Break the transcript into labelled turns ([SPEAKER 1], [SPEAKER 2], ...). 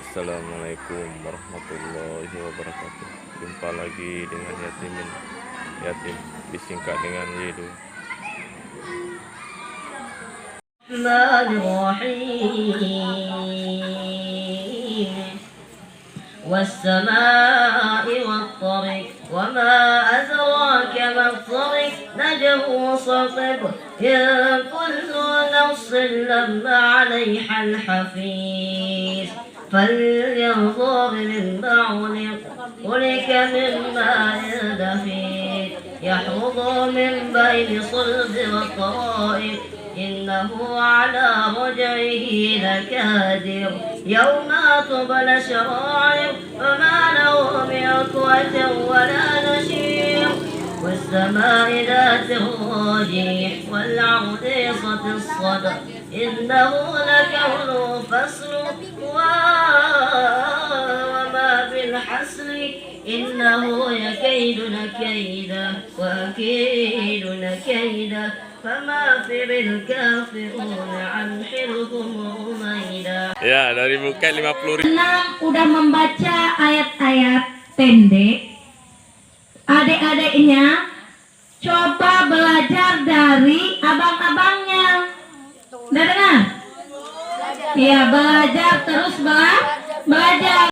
[SPEAKER 1] Assalamualaikum warahmatullahi wabarakatuh. Jumpa lagi dengan Yatim disingkat dengan Yedo.
[SPEAKER 2] والسماء والطريق وما أدراك ما الطريق نجم صطب إن كل نفس لما عليها الحفيظ فلينظر مما خلق من ماء دفيق يخرج من بين صلب وترائب إنه على رجعه لقادر يوم تبلى السرائر فما له من قوة ولا نشير والسماء ذات الرجيع والعرضيصة الصدر إنه لقول فصل وما بالحسر إنه يكيدن كيدا وأكيد كيدا فما في الكافرون عن حلهم رميدا.
[SPEAKER 1] Ya, dari bukan 50.000.
[SPEAKER 3] Udah membaca ayat-ayat pendek. Adik-adiknya coba belajar dari abang-abangnya. Udah dengar? Iya, belajar terus belajar.